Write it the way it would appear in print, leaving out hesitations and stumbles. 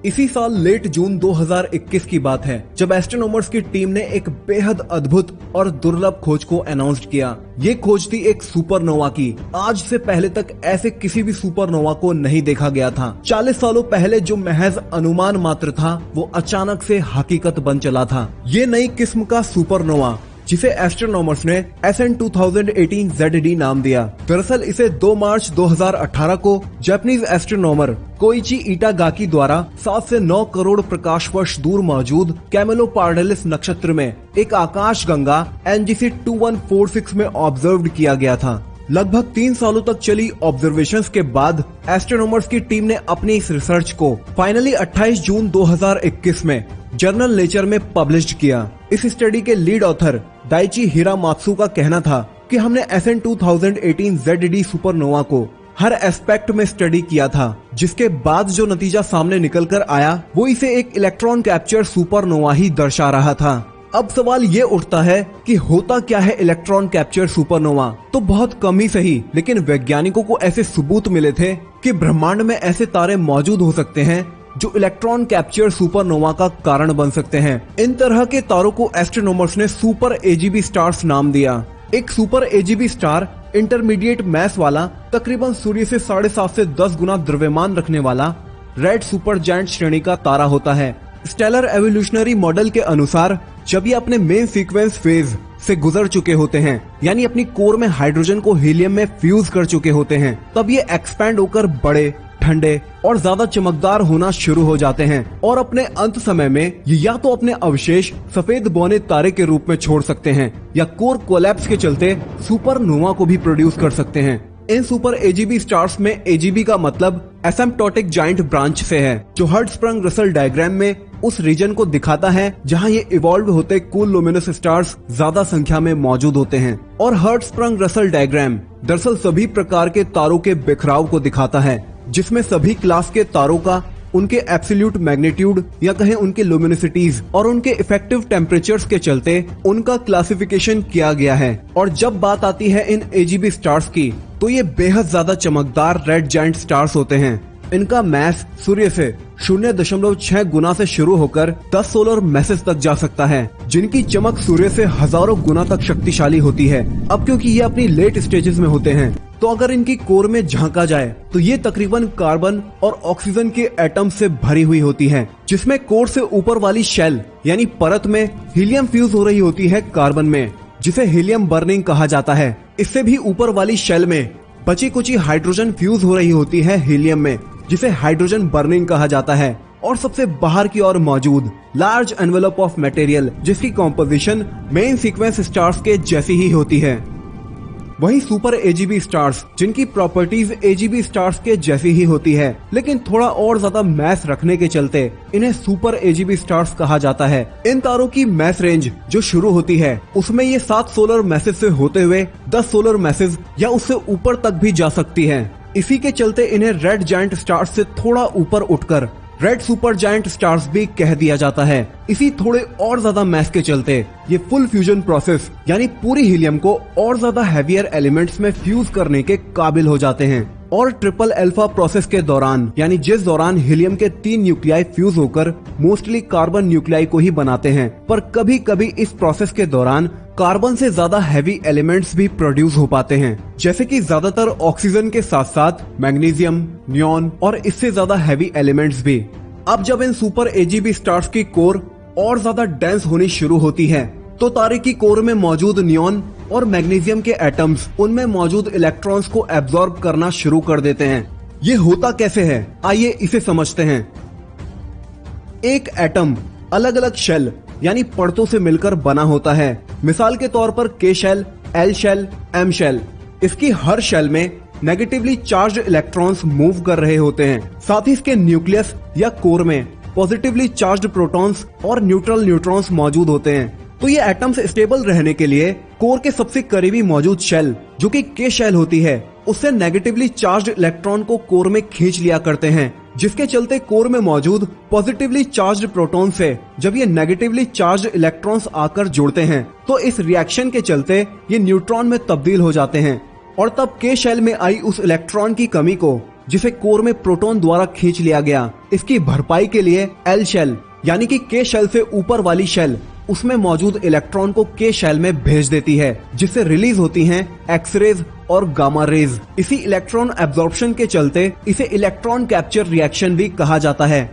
इसी साल लेट जून 2021 की बात है जब एस्ट्रोनॉमर्स की टीम ने एक बेहद अद्भुत और दुर्लभ खोज को अनाउंस किया। ये खोज थी एक सुपरनोवा की। आज से पहले तक ऐसे किसी भी सुपरनोवा को नहीं देखा गया था। 40 सालों पहले जो महज अनुमान मात्र था वो अचानक से हकीकत बन चला था। ये नई किस्म का सुपरनोवा जिसे एस्ट्रोनॉमर्स ने SN2018 ZD नाम दिया। दरअसल इसे 2 मार्च 2018 को जापानीज एस्ट्रोनॉमर कोइची इटागाकी द्वारा 7 से 9 करोड़ प्रकाश वर्ष दूर मौजूद कैमेलोपार्डेलिस नक्षत्र में एक आकाश गंगा NGC 2146 में ऑब्जर्व किया गया था। लगभग 3 सालों तक चली ऑब्जर्वेशंस के बाद एस्ट्रोनॉमर्स की टीम ने अपनी इस रिसर्च को फाइनली 28 जून 2021 में जर्नल नेचर में पब्लिश किया। इस स्टडी के लीड ऑथर दाइची हिरामात्सु का कहना था कि हमने SN2018 ZD सुपरनोवा को हर एस्पेक्ट में स्टडी किया था, जिसके बाद जो नतीजा सामने निकल कर आया वो इसे एक इलेक्ट्रॉन कैप्चर सुपरनोवा ही दर्शा रहा था। अब सवाल ये उठता है कि होता क्या है इलेक्ट्रॉन कैप्चर सुपरनोवा? तो बहुत कम ही सही, लेकिन वैज्ञानिकों को ऐसे सबूत मिले थे कि ब्रह्मांड में ऐसे तारे मौजूद हो सकते हैं जो इलेक्ट्रॉन कैप्चर सुपरनोवा का कारण बन सकते हैं। इन तरह के तारों को एस्ट्रोनॉमर्स ने सुपर AGB स्टार्स नाम दिया। एक super AGB star intermediate mass वाला, तकरीबन सूर्य से 7.5 से 10 गुना द्रव्यमान रखने वाला रेड सुपर जायंट श्रेणी का तारा होता है। स्टेलर एवोल्यूशनरी मॉडल के अनुसार जब ये अपने मेन सीक्वेंस फेज से गुजर चुके होते हैं, यानी अपनी कोर में हाइड्रोजन को हीलियम में फ्यूज कर चुके होते हैं, तब ये एक्सपैंड होकर बड़े, ठंडे और ज्यादा चमकदार होना शुरू हो जाते हैं और अपने अंत समय में ये या तो अपने अवशेष सफेद बौने तारे के रूप में छोड़ सकते हैं या कोर कोलैप्स के चलते सुपरनोवा को भी प्रोड्यूस कर सकते हैं। इन सुपर AGB स्टार्स में AGB का मतलब एसिम्प्टोटिक जायंट ब्रांच से है, जो हर्ट्ज-स्प्रंग रसल डायग्राम में उस रीजन को दिखाता है जहां ये इवॉल्व होते कूल लुमिनस स्टार्स ज्यादा संख्या में मौजूद होते हैं। और हर्ट्ज-स्प्रंग रसल डायग्राम दरअसल सभी प्रकार के तारों के बिखराव को दिखाता है, जिसमें सभी क्लास के तारों का उनके एब्सोल्यूट मैग्नीट्यूड या कहें उनके लुमिनिसिटीज और उनके इफेक्टिव टेम्परेचर्स के चलते उनका क्लासिफिकेशन किया गया है। और जब बात आती है इन AGB स्टार्स की, तो ये बेहद ज्यादा चमकदार रेड जायंट स्टार्स होते हैं। इनका मैस सूर्य से 0.6 गुना से शुरू होकर 10 सोलर मैसेज तक जा सकता है, जिनकी चमक सूर्य से हजारों गुना तक शक्तिशाली होती है। अब क्योंकि ये अपनी लेट स्टेजेस में होते हैं, तो अगर इनकी कोर में झांका जाए तो ये तकरीबन कार्बन और ऑक्सीजन के एटम से भरी हुई होती है, जिसमें कोर से ऊपर वाली शेल यानी परत में हीलियम फ्यूज हो रही होती है कार्बन में, जिसे हीलियम बर्निंग कहा जाता है। इससे भी ऊपर वाली शेल में बची कुची हाइड्रोजन फ्यूज हो रही होती है हीलियम में, जिसे हाइड्रोजन बर्निंग कहा जाता है। और सबसे बाहर की ओर मौजूद लार्ज एनवेलप ऑफ मटेरियल, जिसकी कॉम्पोजिशन मेन सीक्वेंस स्टार्स के जैसी ही होती है। वहीं सुपर AGB स्टार्स, जिनकी प्रॉपर्टीज AGB स्टार्स के जैसी ही होती है, लेकिन थोड़ा और ज्यादा मैस रखने के चलते इन्हें सुपर AGB स्टार्स कहा जाता है। इन तारों की मैस रेंज जो शुरू होती है, उसमें ये 7 सोलर मैसेज से होते हुए 10 सोलर मैसेज या उससे ऊपर तक भी जा सकती है। इसी के चलते इन्हें रेड जायंट स्टार्स से थोड़ा ऊपर उठकर रेड सुपर जायंट स्टार्स भी कह दिया जाता है। इसी थोड़े और ज्यादा मैस के चलते ये फुल फ्यूजन प्रोसेस यानी पूरी हीलियम को और ज्यादा हैवियर एलिमेंट्स में फ्यूज करने के काबिल हो जाते हैं। और ट्रिपल अल्फा प्रोसेस के दौरान, यानी जिस दौरान हीलियम के 3 न्यूक्लियाई फ्यूज होकर मोस्टली कार्बन न्यूक्लियाई को ही बनाते हैं, पर कभी कभी इस प्रोसेस के दौरान कार्बन से ज्यादा हैवी एलिमेंट्स भी प्रोड्यूस हो पाते हैं, जैसे कि ज्यादातर ऑक्सीजन के साथ साथ मैग्नीशियम, नियॉन और इससे ज्यादा हैवी एलिमेंट्स भी। अब जब इन सुपर AGB स्टार्स की कोर और ज्यादा डेंस होनी शुरू होती है, तो तारे की कोर में मौजूद नियॉन और मैग्नीशियम के एटम्स उनमें मौजूद इलेक्ट्रॉन्स को एब्जॉर्ब करना शुरू कर देते हैं। ये होता कैसे है, आइए इसे समझते हैं। एक एटम अलग अलग शेल यानी परतों से मिलकर बना होता है। मिसाल के तौर पर K shell, L shell, M shell. इसकी हर शेल में नेगेटिवली चार्ज्ड इलेक्ट्रॉन्स मूव कर रहे होते हैं। साथ ही इसके न्यूक्लियस या कोर में पॉजिटिवली चार्ज्ड प्रोटॉन्स और न्यूट्रल न्यूट्रॉन्स मौजूद होते हैं। तो ये एटम्स स्टेबल रहने के लिए कोर के सबसे करीबी मौजूद शेल, जो कि K शेल होती है, उससे नेगेटिवली चार्ज्ड इलेक्ट्रॉन को कोर में खींच लिया करते हैं, जिसके चलते कोर में मौजूद पॉजिटिवली चार्ज्ड प्रोटॉन से जब ये नेगेटिवली चार्ज्ड इलेक्ट्रॉन्स आकर जुड़ते हैं, तो इस रिएक्शन के चलते ये न्यूट्रॉन में तब्दील हो जाते हैं और तब K शेल में आई उस इलेक्ट्रॉन की कमी को जिसे कोर में प्रोटॉन द्वारा खींच लिया गया। इसकी भरपाई के लिए एल शेल यानी कि के शेल से ऊपर वाली शेल उसमें मौजूद इलेक्ट्रॉन को के शेल में भेज देती है, जिससे रिलीज होती हैं एक्सरेज और गामा रेज। इसी इलेक्ट्रॉन एब्जॉर्प्शन के चलते इसे इलेक्ट्रॉन कैप्चर रिएक्शन भी कहा जाता है।